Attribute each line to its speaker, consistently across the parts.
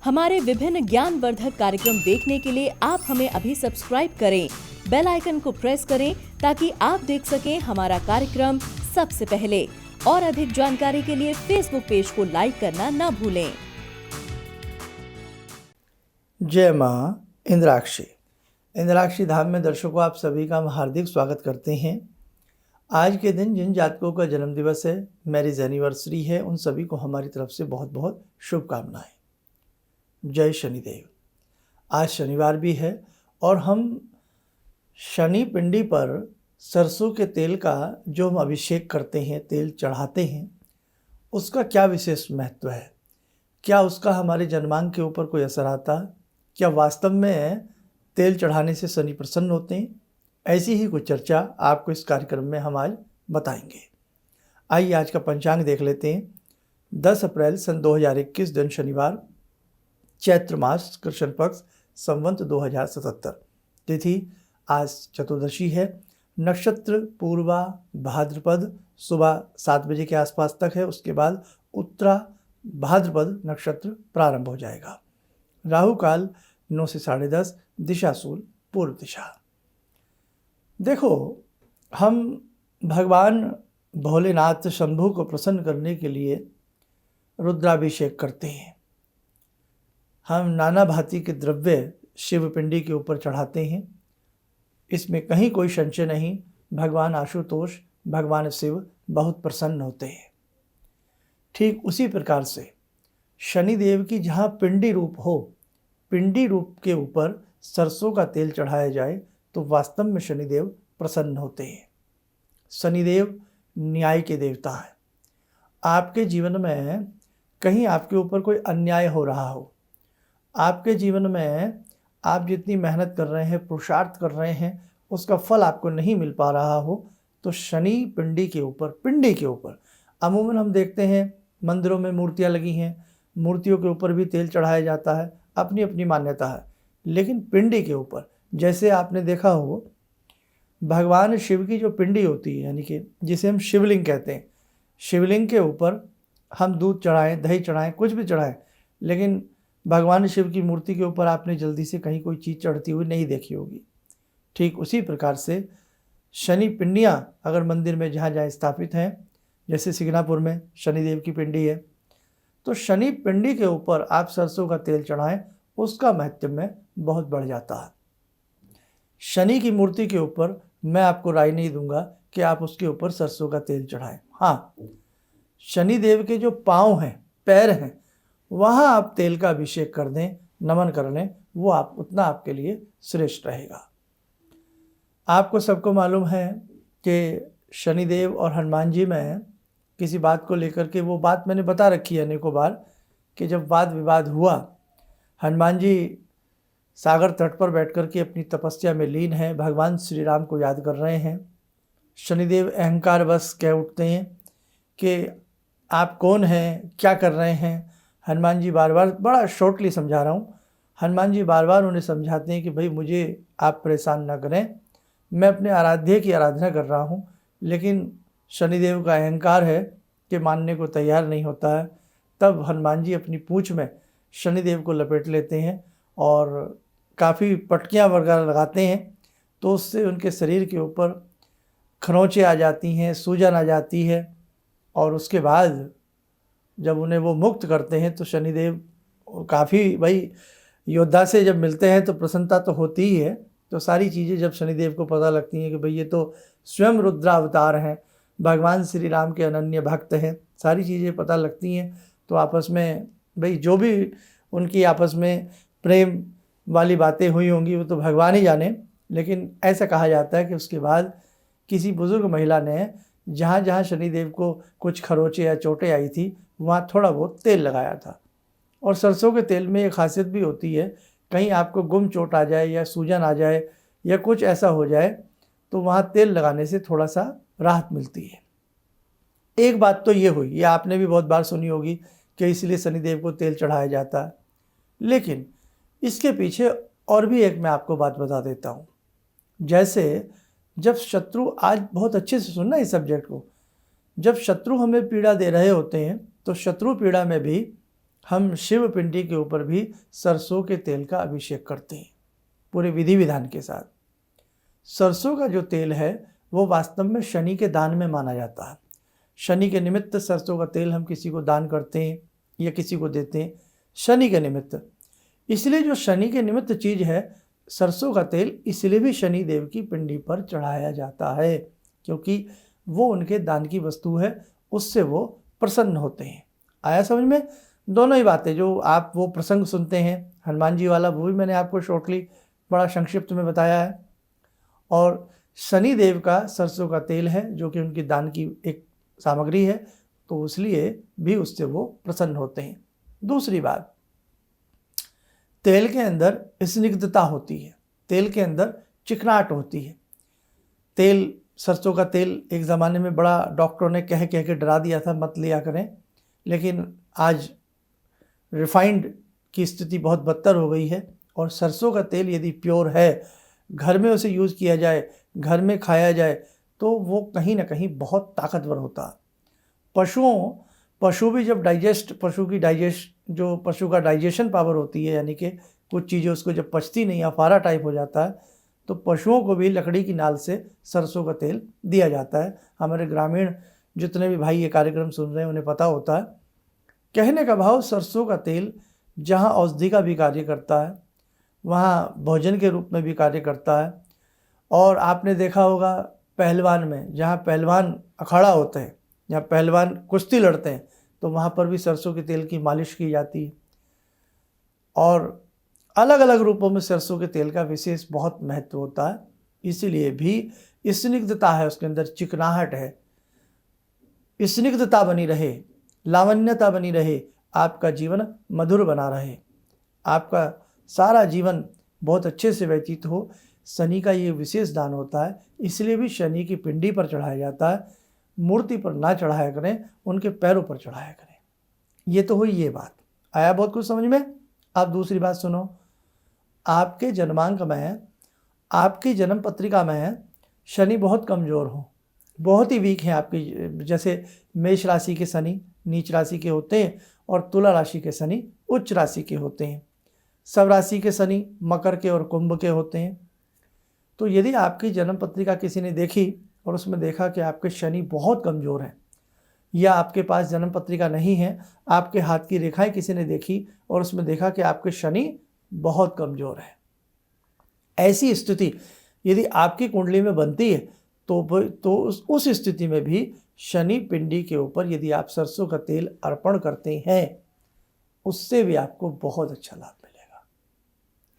Speaker 1: हमारे विभिन्न ज्ञानवर्धक कार्यक्रम देखने के लिए आप हमें अभी सब्सक्राइब करें, बेल आइकन को प्रेस करें ताकि आप देख सकें हमारा कार्यक्रम सबसे पहले। और अधिक जानकारी के लिए फेसबुक पेज को लाइक करना न भूलें।
Speaker 2: जय माँ इंद्राक्षी। इंद्राक्षी धाम में दर्शकों आप सभी का हम हार्दिक स्वागत करते हैं। आज के दिन जिन जातकों का जन्मदिवस है, मैरिज एनिवर्सरी है, उन सभी को हमारी तरफ से बहुत बहुत शुभकामनाएं। जय शनिदेव। आज शनिवार भी है और हम शनि पिंडी पर सरसों के तेल का जो हम अभिषेक करते हैं, तेल चढ़ाते हैं, उसका क्या विशेष महत्व है? क्या उसका हमारे जन्मांक के ऊपर कोई असर आता है? क्या वास्तव में तेल चढ़ाने से शनि प्रसन्न होते हैं? ऐसी ही कुछ चर्चा आपको इस कार्यक्रम में हम आज बताएंगे। आइए आज का पंचांग देख लेते हैं। 10 अप्रैल सन 2021 दिन शनिवार, चैत्र मास, कृष्ण पक्ष, संवत 2077। तिथि आज चतुर्दशी है। नक्षत्र पूर्वा भाद्रपद सुबह 7 बजे के आसपास तक है। उसके बाद उत्तरा भाद्रपद नक्षत्र प्रारंभ हो जाएगा। राहु काल 9 से 10:30, दिशा शूल पूर्व दिशा। देखो, हम भगवान भोलेनाथ शंभु को प्रसन्न करने के लिए रुद्राभिषेक करते हैं। हम नाना भांति के द्रव्य शिव पिंडी के ऊपर चढ़ाते हैं। इसमें कहीं कोई संशय नहीं, भगवान आशुतोष, भगवान शिव बहुत प्रसन्न होते हैं। ठीक उसी प्रकार से शनिदेव की जहाँ पिंडी रूप हो, पिंडी रूप के ऊपर सरसों का तेल चढ़ाया जाए तो वास्तव में शनिदेव प्रसन्न होते हैं। शनिदेव न्याय के देवता हैं। आपके जीवन में कहीं आपके ऊपर कोई अन्याय हो रहा हो, आपके जीवन में आप जितनी मेहनत कर रहे हैं, पुरुषार्थ कर रहे हैं, उसका फल आपको नहीं मिल पा रहा हो, तो शनि पिंडी के ऊपर अमूमन हम देखते हैं मंदिरों में मूर्तियां लगी हैं, मूर्तियों के ऊपर भी तेल चढ़ाया जाता है, अपनी अपनी मान्यता है। लेकिन पिंडी के ऊपर, जैसे आपने देखा हो, भगवान शिव की जो पिंडी होती है, यानी कि जिसे हम शिवलिंग कहते हैं, शिवलिंग के ऊपर हम दूध चढ़ाएं, दही चढ़ाएं, कुछ भी चढ़ाएं, लेकिन भगवान शिव की मूर्ति के ऊपर आपने जल्दी से कहीं कोई चीज़ चढ़ती हुई नहीं देखी होगी। ठीक उसी प्रकार से शनि पिंडियाँ अगर मंदिर में जहाँ जहाँ स्थापित हैं, जैसे सिग्नापुर में शनिदेव की पिंडी है, तो शनि पिंडी के ऊपर आप सरसों का तेल चढ़ाएं, उसका महत्व में बहुत बढ़ जाता है। शनि की मूर्ति के ऊपर मैं आपको राय नहीं दूंगा कि आप उसके ऊपर सरसों का तेल चढ़ाएं। हाँ, शनिदेव के जो पाँव हैं, पैर हैं, वहाँ आप तेल का अभिषेक कर दें, नमन कर लें, वो आप उतना आपके लिए श्रेष्ठ रहेगा। आपको सबको मालूम है कि शनिदेव और हनुमान जी में किसी बात को लेकर के, वो बात मैंने बता रखी है अनेकों बार, कि जब वाद विवाद हुआ, हनुमान जी सागर तट पर बैठ कर के अपनी तपस्या में लीन हैं, भगवान श्री राम को याद कर रहे हैं। शनिदेव अहंकार बस कह उठते हैं कि आप कौन हैं, क्या कर रहे हैं। हनुमान जी बार बार, बड़ा शॉर्टली समझा रहा हूँ, हनुमान जी बार बार उन्हें समझाते हैं कि भाई मुझे आप परेशान ना करें, मैं अपने आराध्य की आराधना कर रहा हूँ। लेकिन शनिदेव का अहंकार है कि मानने को तैयार नहीं होता है। तब हनुमान जी अपनी पूँछ में शनिदेव को लपेट लेते हैं और काफ़ी पटकियाँ वगैरह लगाते हैं, तो उससे उनके शरीर के ऊपर खरोंचें आ जाती हैं, सूजन आ जाती है। और उसके बाद जब उन्हें वो मुक्त करते हैं तो शनिदेव काफ़ी, भाई योद्धा से जब मिलते हैं तो प्रसन्नता तो होती ही है। तो सारी चीज़ें जब शनिदेव को पता लगती हैं कि भाई ये तो स्वयं रुद्रावतार हैं, भगवान श्री राम के अनन्य भक्त हैं, सारी चीज़ें पता लगती हैं, तो आपस में भाई जो भी उनकी आपस में प्रेम वाली बातें हुई होंगी वो तो भगवान ही जाने। लेकिन ऐसा कहा जाता है कि उसके बाद किसी बुज़ुर्ग महिला ने जहाँ जहाँ शनिदेव को कुछ खरोंचे या चोटें आई थी, वहाँ थोड़ा बहुत तेल लगाया था। और सरसों के तेल में एक खासियत भी होती है, कहीं आपको गुम चोट आ जाए या सूजन आ जाए या कुछ ऐसा हो जाए, तो वहाँ तेल लगाने से थोड़ा सा राहत मिलती है। एक बात तो ये हुई, ये आपने भी बहुत बार सुनी होगी कि इसलिए शनिदेव को तेल चढ़ाया जाता है। लेकिन इसके पीछे और भी एक मैं आपको बात बता देता हूँ। जैसे जब शत्रु, आज बहुत अच्छे से सुनना इस सब्जेक्ट को, जब शत्रु हमें पीड़ा दे रहे होते हैं तो शत्रु पीड़ा में भी हम शिव पिंडी के ऊपर भी सरसों के तेल का अभिषेक करते हैं पूरे विधि विधान के साथ। सरसों का जो तेल है वो वास्तव में शनि के दान में माना जाता है। शनि के निमित्त सरसों का तेल हम किसी को दान करते हैं या किसी को देते हैं शनि के निमित्त। इसलिए जो शनि के निमित्त चीज़ है सरसों का तेल, इसलिए भी शनि देव की पिंडी पर चढ़ाया जाता है, क्योंकि वो उनके दान की वस्तु है, उससे वो प्रसन्न होते हैं। आया समझ में? दोनों ही बातें, जो आप वो प्रसंग सुनते हैं हनुमान जी वाला, वो भी मैंने आपको शॉर्टली बड़ा संक्षिप्त में बताया है, और शनि देव का सरसों का तेल है जो कि उनकी दान की एक सामग्री है, तो इसलिए भी उससे वो प्रसन्न होते हैं। दूसरी बात, तेल के अंदर स्निग्धता होती है, तेल के अंदर चिकनाहट होती है। तेल, सरसों का तेल एक ज़माने में बड़ा डॉक्टरों ने कह के डरा दिया था, मत लिया करें, लेकिन आज रिफाइंड की स्थिति बहुत बदतर हो गई है। और सरसों का तेल यदि प्योर है, घर में उसे यूज़ किया जाए, घर में खाया जाए, तो वो कहीं ना कहीं बहुत ताकतवर होता है। पशु भी जब पशु का डाइजेशन पावर होती है, यानी कि कुछ चीज़ें उसको जब पचती नहीं, अफारा टाइप हो जाता है, तो पशुओं को भी लकड़ी की नाल से सरसों का तेल दिया जाता है। हमारे ग्रामीण जितने भी भाई ये कार्यक्रम सुन रहे हैं उन्हें पता होता है। कहने का भाव, सरसों का तेल जहाँ औषधि का भी कार्य करता है, वहाँ भोजन के रूप में भी कार्य करता है। और आपने देखा होगा पहलवान में, जहाँ पहलवान अखाड़ा होते हैं, जहाँ पहलवान कुश्ती लड़ते हैं, तो वहाँ पर भी सरसों के तेल की मालिश की जाती है। और अलग अलग रूपों में सरसों के तेल का विशेष बहुत महत्व होता है। इसीलिए भी स्निग्धता है, उसके अंदर चिकनाहट है, स्निग्धता बनी रहे, लावण्यता बनी रहे, आपका जीवन मधुर बना रहे, आपका सारा जीवन बहुत अच्छे से व्यतीत हो। शनि का ये विशेष दान होता है, इसलिए भी शनि की पिंडी पर चढ़ाया जाता है। मूर्ति पर ना चढ़ाया करें, उनके पैरों पर चढ़ाया करें। ये तो हुई ये बात। आया बहुत कुछ समझ में? आप दूसरी बात सुनो। आपके जन्मांक में, आपकी जन्म पत्रिका में शनि बहुत कमज़ोर हो, बहुत ही वीक हैं आपकी। जैसे मेष राशि के शनि नीच राशि के होते हैं, और तुला राशि के शनि उच्च राशि के होते हैं। सब राशि के शनि मकर के और कुंभ के होते हैं। तो यदि आपकी जन्म पत्रिका किसी ने देखी और उसमें देखा कि आपके शनि बहुत कमज़ोर हैं, या आपके पास जन्म पत्रिका नहीं है, आपके हाथ की रेखाएं किसी ने देखी और उसमें देखा कि आपके शनि बहुत कमज़ोर है, ऐसी स्थिति यदि आपकी कुंडली में बनती है, तो उस स्थिति में भी शनि पिंडी के ऊपर यदि आप सरसों का तेल अर्पण करते हैं, उससे भी आपको बहुत अच्छा लाभ मिलेगा।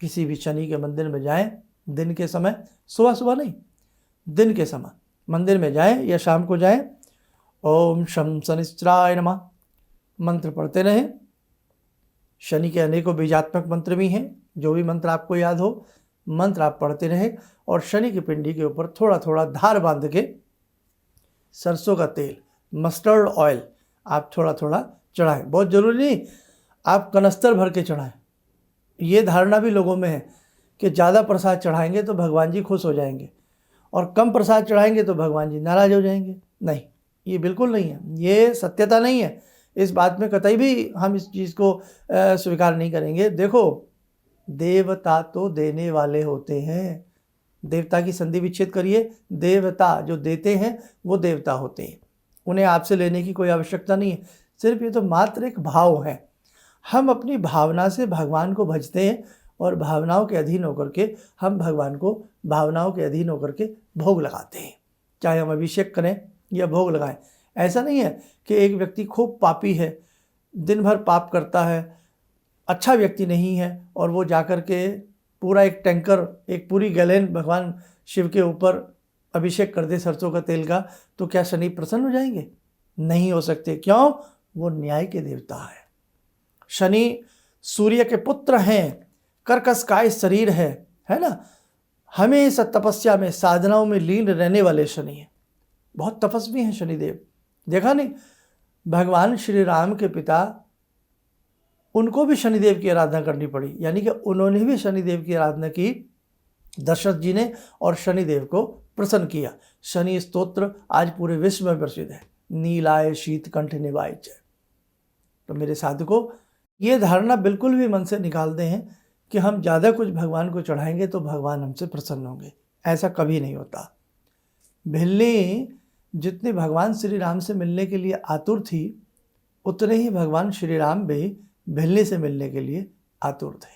Speaker 2: किसी भी शनि के मंदिर में जाएं, दिन के समय, सुबह सुबह नहीं, दिन के समय मंदिर में जाएं या शाम को जाएं, ओम शं शनिश्चराय नमः मंत्र पढ़ते रहें। शनि के अनेकों बीजात्मक मंत्र भी हैं, जो भी मंत्र आपको याद हो, मंत्र आप पढ़ते रहें, और शनि की पिंडी के ऊपर थोड़ा थोड़ा धार बांध के सरसों का तेल, मस्टर्ड ऑयल आप थोड़ा थोड़ा चढ़ाएं। बहुत ज़रूरी नहीं आप कनस्तर भर के चढ़ाएं। ये धारणा भी लोगों में है कि ज़्यादा प्रसाद चढ़ाएंगे तो भगवान जी खुश हो जाएंगे, और कम प्रसाद चढ़ाएंगे तो भगवान जी नाराज़ हो जाएंगे। नहीं, ये बिल्कुल नहीं है, ये सत्यता नहीं है। इस बात में कतई भी हम इस चीज़ को स्वीकार नहीं करेंगे। देखो, देवता तो देने वाले होते हैं। देवता की संधि विच्छेद करिए, देवता जो देते हैं वो देवता होते हैं, उन्हें आपसे लेने की कोई आवश्यकता नहीं है। सिर्फ ये तो मात्र एक भाव है। हम अपनी भावना से भगवान को भजते हैं, और भावनाओं के अधीन होकर के हम भगवान को भावनाओं के अधीन होकर के भोग लगाते हैं, चाहे हम अभिषेक करें या भोग लगाएं। ऐसा नहीं है कि एक व्यक्ति खूब पापी है, दिन भर पाप करता है, अच्छा व्यक्ति नहीं है, और वो जाकर के पूरा एक टैंकर, एक पूरी गैलन भगवान शिव के ऊपर अभिषेक कर दे सरसों का तेल का, तो क्या शनि प्रसन्न हो जाएंगे? नहीं हो सकते। क्यों? वो न्याय के देवता है। शनि सूर्य के पुत्र हैं, कर्कशकाय शरीर है ना, हमेशा तपस्या में, साधनाओं में लीन रहने वाले शनि हैं। बहुत तपस्वी हैं शनिदेव। देखा नहीं, भगवान श्री राम के पिता, उनको भी शनिदेव की आराधना करनी पड़ी, यानी कि उन्होंने भी शनिदेव की आराधना की, दशरथ जी ने, और शनिदेव को प्रसन्न किया। शनि स्तोत्र आज पूरे विश्व में प्रसिद्ध है, नीलाय शीत कंठ निवाय। तो मेरे साधकों, ये धारणा बिल्कुल भी मन से निकाल दें हैं कि हम ज़्यादा कुछ भगवान को चढ़ाएंगे तो भगवान हमसे प्रसन्न होंगे। ऐसा कभी नहीं होता। भिल्ली जितनी भगवान श्री राम से मिलने के लिए आतुर थी, उतने ही भगवान श्री राम भी भिल्ली से मिलने के लिए आतुर थे,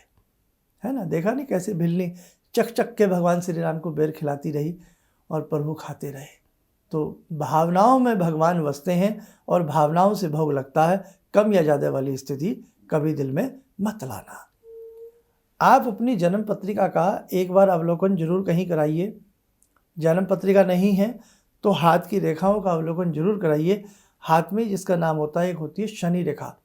Speaker 2: है ना। देखा नहीं कैसे भिल्ली चक चक के भगवान श्री राम को बेर खिलाती रही और प्रभु खाते रहे। तो भावनाओं में भगवान बसते हैं और भावनाओं से भोग लगता है। कम या ज़्यादा वाली स्थिति कभी दिल में मत लाना। आप अपनी जन्म पत्रिका का एक बार अवलोकन जरूर कहीं कराइए। जन्म पत्रिका नहीं है तो हाथ की रेखाओं का अवलोकन जरूर कराइए। हाथ में जिसका नाम होता है, एक होती है शनि रेखा,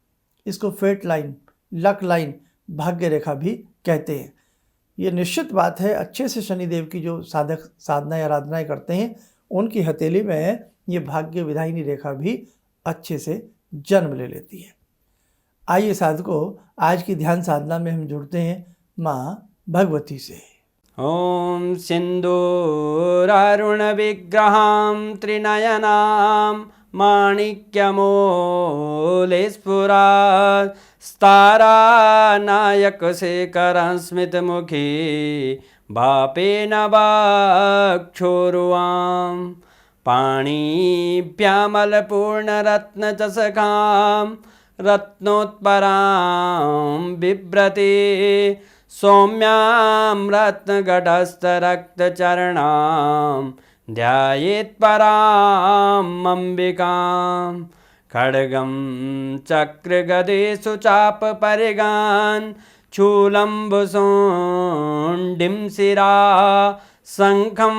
Speaker 2: इसको फेट लाइन, लक लाइन, भाग्य रेखा भी कहते हैं। ये निश्चित बात है, अच्छे से शनिदेव की जो साधक साधना या आराधनाएं करते हैं उनकी हथेली में ये भाग्य विधायिनी रेखा भी अच्छे से जन्म ले लेती है। आइए साधकों, आज की ध्यान साधना में हम जुड़ते हैं माँ भगवती से।
Speaker 3: ॐ सिन्दूरारुणविग्रहां त्रिनयनां माणिक्यमूलस्फुरात् स्तारानायकशेखरं स्मितमुखी भापेन वाक्षोरुवां पाणिभ्यामलपूर्णरत्नचषकां रत्नोत्परां बिभ्रति सौम्यां रत्नघटस्थरक्तचरणां ध्यायेत्पराम् अम्बिकां खड्गं चक्रगदेषु चापपरिगान् शूलम्बुशोण्डिं शिरा शङ्खं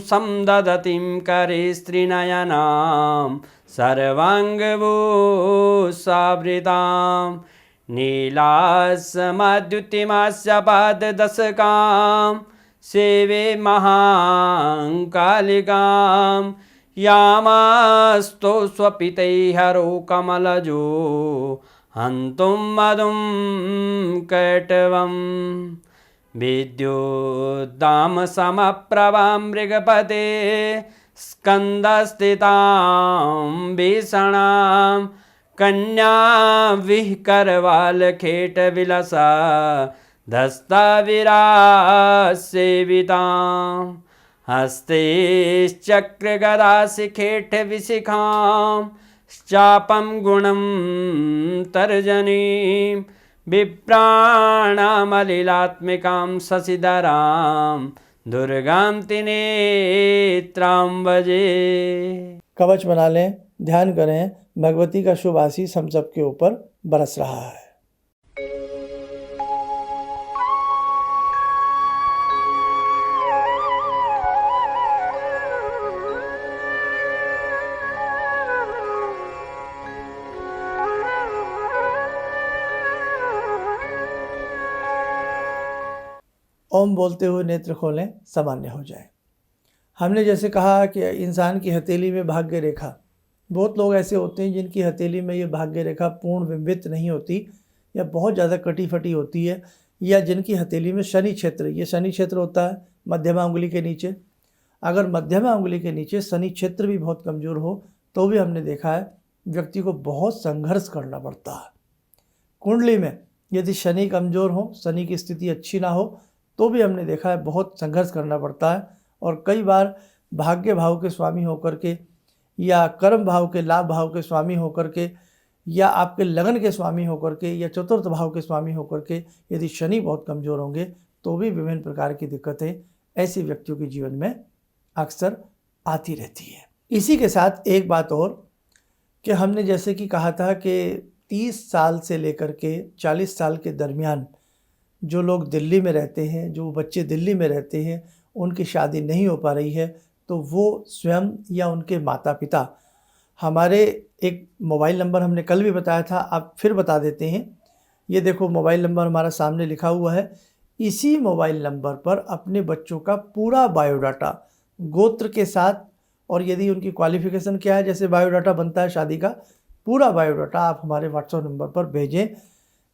Speaker 3: संदधतीं करे स्त्रीनयनां सर्वाङ्गभूषावृतां नीलासमद्युतिमास्य पाददशकां सेवे महाकालिकां यामास्तो स्वपितैहरो कमलजो हन्तुं मधुं कैटवम् विद्युद्दामसमप्रभां मृगपते स्कन्दस्थितां भीषणां कन्या विहकरवालखेटविलसा धस्ताविरासेवितां हस्तेश्चक्रगदाशिखेटविशिखां चापं गुणं तर्जनीं विप्राणामलिलात्मिकां शशिधरां दुर्गां त्रिनेत्रां भजे।
Speaker 2: कवच बना लें, ध्यान करें, भगवती का शुभ आशीष हम सबके ऊपर बरस रहा है। ओम बोलते हुए नेत्र खोलें, सामान्य हो जाए। हमने जैसे कहा कि इंसान की हथेली में भाग्य रेखा, बहुत लोग ऐसे होते हैं जिनकी हथेली में ये भाग्य रेखा पूर्ण बिंबित नहीं होती या बहुत ज़्यादा कटी फटी होती है, या जिनकी हथेली में शनि क्षेत्र, ये शनि क्षेत्र होता है मध्यमा उंगली के नीचे। अगर मध्यमा उंगली के नीचे शनि क्षेत्र भी बहुत कमज़ोर हो तो भी हमने देखा है व्यक्ति को बहुत संघर्ष करना पड़ता है। कुंडली में यदि शनि कमज़ोर हो, शनि की स्थिति अच्छी ना हो, तो भी हमने देखा है बहुत संघर्ष करना पड़ता है। और कई बार भाग्य भाव के स्वामी होकर के या कर्म भाव के लाभ भाव के स्वामी होकर के या आपके लगन के स्वामी होकर के या चतुर्थ भाव के स्वामी होकर के यदि शनि बहुत कमज़ोर होंगे तो भी विभिन्न प्रकार की दिक्कतें ऐसे व्यक्तियों के जीवन में अक्सर आती रहती है। इसी के साथ एक बात और कि हमने जैसे कि कहा था कि 30 साल से लेकर के 40 साल के दरमियान जो लोग दिल्ली में रहते हैं, जो बच्चे दिल्ली में रहते हैं, उनकी शादी नहीं हो पा रही है, तो वो स्वयं या उनके माता पिता, हमारे एक मोबाइल नंबर हमने कल भी बताया था, आप फिर बता देते हैं। ये देखो मोबाइल नंबर हमारा सामने लिखा हुआ है। इसी मोबाइल नंबर पर अपने बच्चों का पूरा बायोडाटा गोत्र के साथ, और यदि उनकी क्वालिफ़िकेशन क्या है, जैसे बायोडाटा बनता है शादी का, पूरा बायोडाटा आप हमारे व्हाट्सएप नंबर पर भेजें।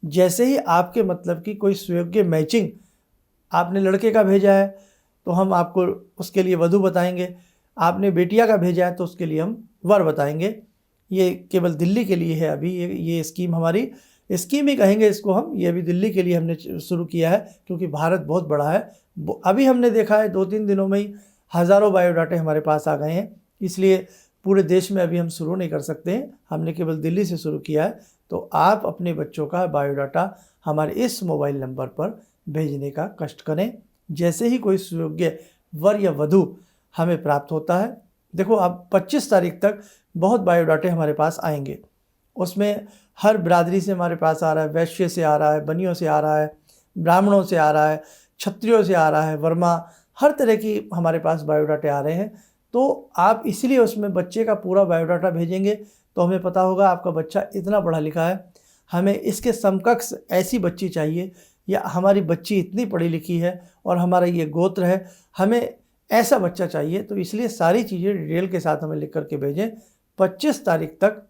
Speaker 2: जैसे ही आपके मतलब की कोई सुयोग्य मैचिंग, आपने लड़के का भेजा है तो हम आपको उसके लिए वधू बताएंगे, आपने बेटिया का भेजा है तो उसके लिए हम वर बताएंगे। ये केवल दिल्ली के लिए है अभी ये स्कीम हमारी, स्कीम ही कहेंगे इसको हम। ये अभी दिल्ली के लिए हमने शुरू किया है क्योंकि भारत बहुत बड़ा है। अभी हमने देखा है 2-3 दिनों में ही हज़ारों बायोडाटे हमारे पास आ गए हैं, इसलिए पूरे देश में अभी हम शुरू नहीं कर सकते हैं, हमने केवल दिल्ली से शुरू किया है। तो आप अपने बच्चों का बायोडाटा हमारे इस मोबाइल नंबर पर भेजने का कष्ट करें। जैसे ही कोई सुयोग्य वर या वधू हमें प्राप्त होता है, देखो अब 25 तारीख तक बहुत बायोडाटे हमारे पास आएंगे। उसमें हर बिरादरी से हमारे पास आ रहा है, वैश्य से आ रहा है, बनियों से आ रहा है, ब्राह्मणों से आ रहा है, क्षत्रियों से आ रहा है, वर्मा, हर तरह की हमारे पास बायोडाटे आ रहे हैं। तो आप इसलिए उसमें बच्चे का पूरा बायोडाटा भेजेंगे तो हमें पता होगा आपका बच्चा इतना पढ़ा लिखा है, हमें इसके समकक्ष ऐसी बच्ची चाहिए, या हमारी बच्ची इतनी पढ़ी लिखी है और हमारा ये गोत्र है, हमें ऐसा बच्चा चाहिए। तो इसलिए सारी चीज़ें डिटेल के साथ हमें लिख करके भेजें। 25 तारीख तक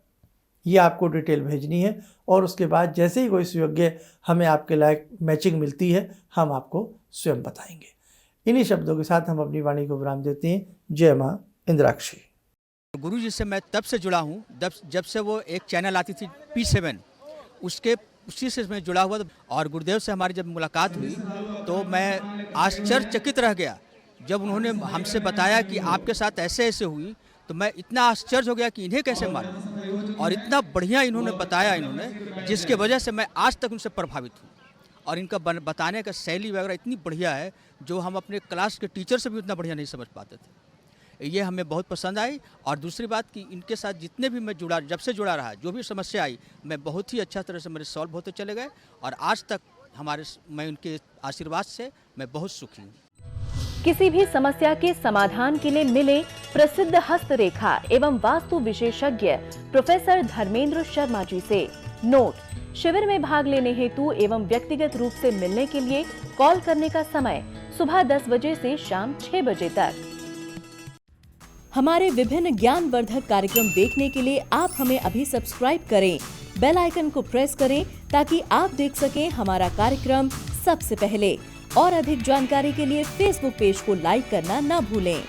Speaker 2: ये आपको डिटेल भेजनी है और उसके बाद जैसे ही कोई सुयोग्य हमें आपके लायक मैचिंग मिलती है हम आपको स्वयं बताएंगे। इन्हीं शब्दों के साथ हम अपनी वाणी को विराम देते हैं। जय माँ इंद्राक्षी।
Speaker 4: गुरु जी से मैं तब से जुड़ा हूँ जब से वो एक चैनल आती थी P7, उसी से मैं जुड़ा हुआ था। और गुरुदेव से हमारी जब मुलाकात हुई तो मैं आश्चर्यचकित रह गया जब उन्होंने हमसे बताया कि आपके साथ ऐसे ऐसे हुई। तो मैं इतना आश्चर्य हो गया कि इन्हें कैसे मालूम, और इतना बढ़िया इन्होंने बताया जिसके वजह से मैं आज तक उनसे प्रभावित हूँ। और इनका बताने का शैली वगैरह इतनी बढ़िया है जो हम अपने क्लास के टीचर से भी उतना बढ़िया नहीं समझ पाते थे। ये हमें बहुत पसंद आई। और दूसरी बात कि इनके साथ जितने भी मैं जब से जुड़ा रहा, जो भी समस्या आई, मैं बहुत ही अच्छा तरह से मेरे सॉल्व होते चले गए। और आज तक मैं उनके आशीर्वाद से मैं बहुत सुखी हूँ।
Speaker 1: किसी भी समस्या के समाधान के लिए मिले प्रसिद्ध हस्तरेखा एवं वास्तु विशेषज्ञ प्रोफेसर धर्मेंद्र शर्मा जी से। नोट: शिविर में भाग लेने हेतु एवं व्यक्तिगत रूप से मिलने के लिए कॉल करने का समय सुबह 10 बजे से शाम 6 बजे तक। हमारे विभिन्न ज्ञानवर्धक कार्यक्रम देखने के लिए आप हमें अभी सब्सक्राइब करें, बेल आइकन को प्रेस करें ताकि आप देख सकें हमारा कार्यक्रम सबसे पहले। और अधिक जानकारी के लिए फेसबुक पेज को लाइक करना न भूलें।